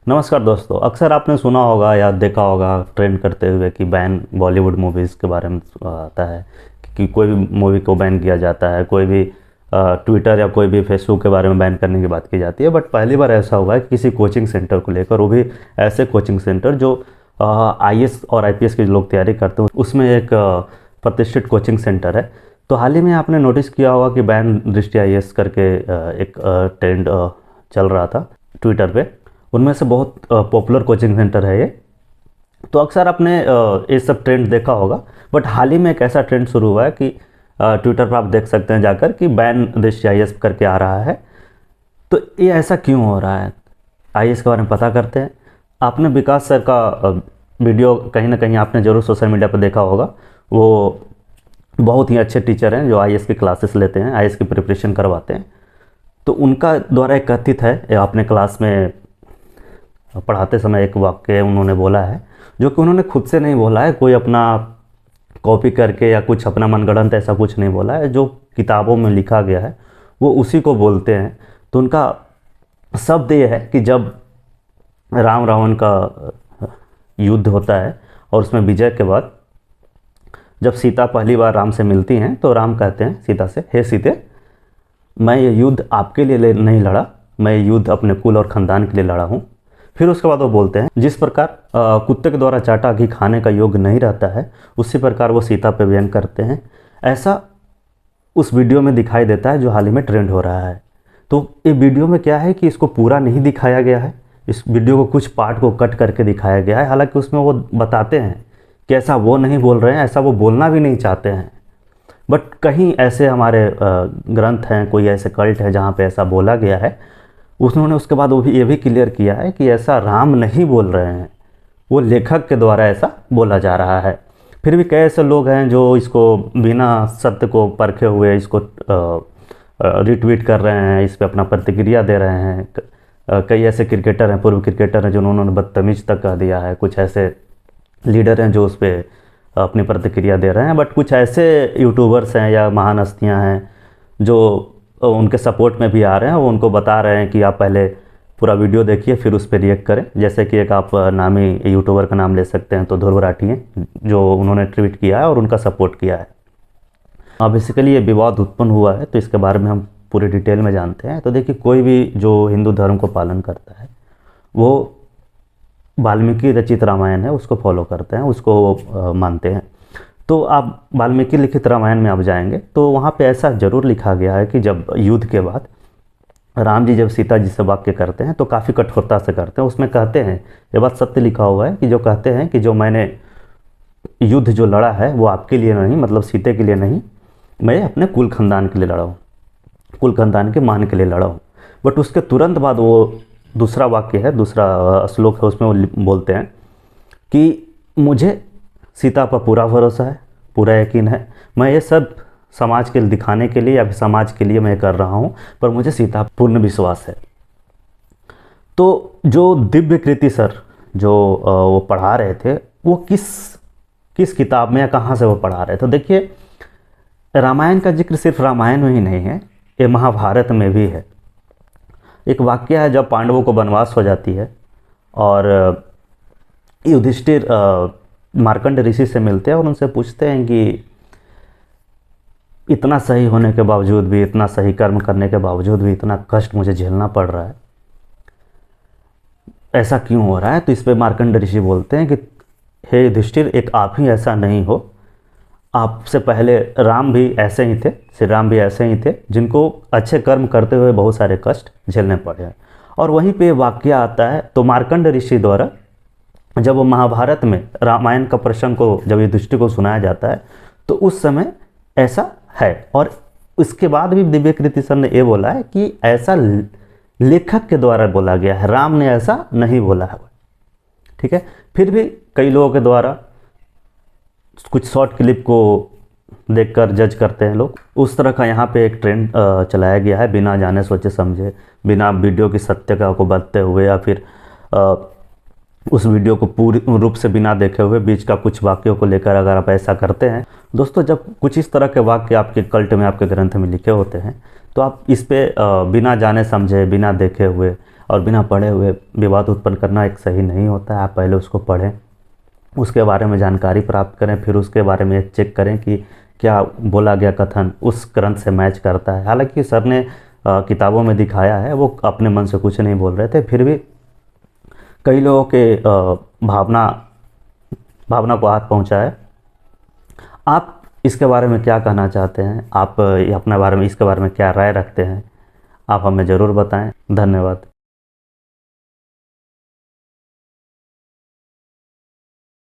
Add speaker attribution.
Speaker 1: नमस्कार दोस्तों। अक्सर आपने सुना होगा या देखा होगा ट्रेंड करते हुए कि बैन बॉलीवुड मूवीज़ के बारे में आता है कि कोई भी मूवी को बैन किया जाता है, कोई भी ट्विटर या कोई भी फेसबुक के बारे में बैन करने की बात की जाती है। बट पहली बार ऐसा हुआ है कि किसी कोचिंग सेंटर को लेकर, वो भी ऐसे कोचिंग सेंटर जो आईएएस और आईपीएस के लोग तैयारी करते हैं, उसमें एक प्रतिष्ठित कोचिंग सेंटर है। तो हाल ही में आपने नोटिस किया होगा कि बैन दृष्टि आईएएस करके एक ट्रेंड चल रहा था ट्विटर पे। उनमें से बहुत पॉपुलर कोचिंग सेंटर है ये। तो अक्सर आपने ये सब ट्रेंड देखा होगा। बट हाल ही में एक ऐसा ट्रेंड शुरू हुआ है कि ट्विटर पर आप देख सकते हैं जाकर कि बैन दृष्टि आईएएस करके आ रहा है। तो ये ऐसा क्यों हो रहा है, आईएएस के बारे में पता करते हैं। आपने विकास सर का वीडियो कहीं ना कहीं आपने ज़रूर सोशल मीडिया पर देखा होगा। वो बहुत ही अच्छे टीचर हैं जो आईएएस की क्लासेस लेते हैं, आईएएस की प्रिपरेशन करवाते हैं। तो उनका द्वारा एक कथित है, अपने क्लास में पढ़ाते समय एक वाक्य उन्होंने बोला है, जो कि उन्होंने खुद से नहीं बोला है, कोई अपना कॉपी करके या कुछ अपना मनगढ़ंत ऐसा कुछ नहीं बोला है। जो किताबों में लिखा गया है वो उसी को बोलते हैं। तो उनका शब्द ये है कि जब राम रावण का युद्ध होता है और उसमें विजय के बाद जब सीता पहली बार राम से मिलती हैं तो राम कहते हैं सीता से, हे सीते, मैं ये युद्ध आपके लिए नहीं लड़ा, मैं ये युद्ध अपने कुल और ख़ानदान के लिए लड़ा हूँ। फिर उसके बाद वो बोलते हैं, जिस प्रकार कुत्ते के द्वारा चाटा घी खाने का योग्य नहीं रहता है, उसी प्रकार वो सीता पे व्यंग करते हैं। ऐसा उस वीडियो में दिखाई देता है जो हाल ही में ट्रेंड हो रहा है। तो ये वीडियो में क्या है कि इसको पूरा नहीं दिखाया गया है, इस वीडियो को कुछ पार्ट को कट करके दिखाया गया है। हालांकि उसमें वो बताते हैं कि ऐसा वो नहीं बोल रहे हैं, ऐसा वो बोलना भी नहीं चाहते हैं। बट कहीं ऐसे हमारे ग्रंथ हैं, कोई ऐसे कल्ट है जहाँ पे ऐसा बोला गया है। उन्होंने उसके बाद वो भी ये भी क्लियर किया है कि ऐसा राम नहीं बोल रहे हैं, वो लेखक के द्वारा ऐसा बोला जा रहा है। फिर भी कई ऐसे लोग हैं जो इसको बिना सत्य को परखे हुए इसको रिट्वीट कर रहे हैं, इस पर अपना प्रतिक्रिया दे रहे हैं। कई ऐसे क्रिकेटर हैं, पूर्व क्रिकेटर हैं, जिन्होंने बदतमीज तक कह दिया है। कुछ ऐसे लीडर हैं जो उस पर अपनी प्रतिक्रिया दे रहे हैं। बट कुछ ऐसे यूट्यूबर्स हैं या महान हस्तियाँ हैं जो उनके सपोर्ट में भी आ रहे हैं। वो उनको बता रहे हैं कि आप पहले पूरा वीडियो देखिए फिर उस पर रिएक्ट करें। जैसे कि एक आप नामी यूट्यूबर का नाम ले सकते हैं, तो ध्रुव राठी हैं, जो उन्होंने ट्वीट किया है और उनका सपोर्ट किया है। अब बेसिकली ये विवाद उत्पन्न हुआ है, तो इसके बारे में हम पूरी डिटेल में जानते हैं। तो देखिए, कोई भी जो हिंदू धर्म को पालन करता है वो वाल्मीकि रचित रामायण है उसको फॉलो करते हैं, उसको मानते हैं। तो आप वाल्मीकि लिखित रामायण में आप जाएंगे तो वहाँ पे ऐसा ज़रूर लिखा गया है कि जब युद्ध के बाद राम जी जब सीता जी से वाक्य करते हैं तो काफ़ी कठोरता से करते हैं। उसमें कहते हैं, ये बात सत्य लिखा हुआ है कि जो कहते हैं कि जो मैंने युद्ध जो लड़ा है वो आपके लिए नहीं, मतलब सीते के लिए नहीं, मैं अपने कुल खानदान के लिए लड़ा हूँ, कुल खानदान के मान के लिए लड़ा हूँ। बट उसके तुरंत बाद वो दूसरा वाक्य है, दूसरा श्लोक है, उसमें वो बोलते हैं कि मुझे सीता पर पूरा भरोसा है, पूरा यकीन है, मैं ये सब समाज के दिखाने के लिए या फिर समाज के लिए मैं कर रहा हूँ, पर मुझे सीता पूर्ण विश्वास है। तो जो दिव्य कृति सर जो वो पढ़ा रहे थे, वो किस किताब में या कहाँ से वो पढ़ा रहे थे? तो देखिए, रामायण का जिक्र सिर्फ रामायण में ही नहीं है, ये महाभारत में भी है। एक वाक्य है जब पांडवों को वनवास हो जाती है और युधिष्ठिर मार्कंड ऋषि से मिलते हैं और उनसे पूछते हैं कि इतना सही होने के बावजूद भी, इतना सही कर्म करने के बावजूद भी इतना कष्ट मुझे झेलना पड़ रहा है, ऐसा क्यों हो रहा है? तो इस पे मार्कंड ऋषि बोलते हैं कि हे युधिष्ठिर, एक आप ही ऐसा नहीं हो, आपसे पहले राम भी ऐसे ही थे, श्री राम भी ऐसे ही थे, जिनको अच्छे कर्म करते हुए बहुत सारे कष्ट झेलने पड़े हैं। और वहीं पे वाक्य आता है, तो मार्कंड ऋषि द्वारा जब वो महाभारत में रामायण का प्रसंग को जब युधिष्ठिर को सुनाया जाता है तो उस समय ऐसा है। और इसके बाद भी दिव्य कृति सर ने ये बोला है कि ऐसा लेखक के द्वारा बोला गया है, राम ने ऐसा नहीं बोला है। ठीक है, फिर भी कई लोगों के द्वारा कुछ शॉर्ट क्लिप को देखकर जज करते हैं लोग। उस तरह का यहाँ पे एक ट्रेंड चलाया गया है, बिना जाने सोचे समझे, बिना वीडियो की सत्यता को बदलते हुए या फिर उस वीडियो को पूरी रूप से बिना देखे हुए बीच का कुछ वाक्यों को लेकर अगर आप ऐसा करते हैं। दोस्तों, जब कुछ इस तरह के वाक्य आपके कल्ट में, आपके ग्रंथ में लिखे होते हैं, तो आप इस पे बिना जाने समझे, बिना देखे हुए और बिना पढ़े हुए विवाद उत्पन्न करना एक सही नहीं होता है। आप पहले उसको पढ़ें, उसके बारे में जानकारी प्राप्त करें, फिर उसके बारे में चेक करें कि क्या बोला गया कथन उस ग्रंथ से मैच करता है। हालांकि सर ने किताबों में दिखाया है, वो अपने मन से कुछ नहीं बोल रहे थे, फिर भी कई लोगों के भावना भावना को हाथ पहुंचा है। आप इसके बारे में क्या कहना चाहते हैं? आप अपने बारे में, इसके बारे में क्या राय रखते हैं? आप हमें ज़रूर बताएं। धन्यवाद।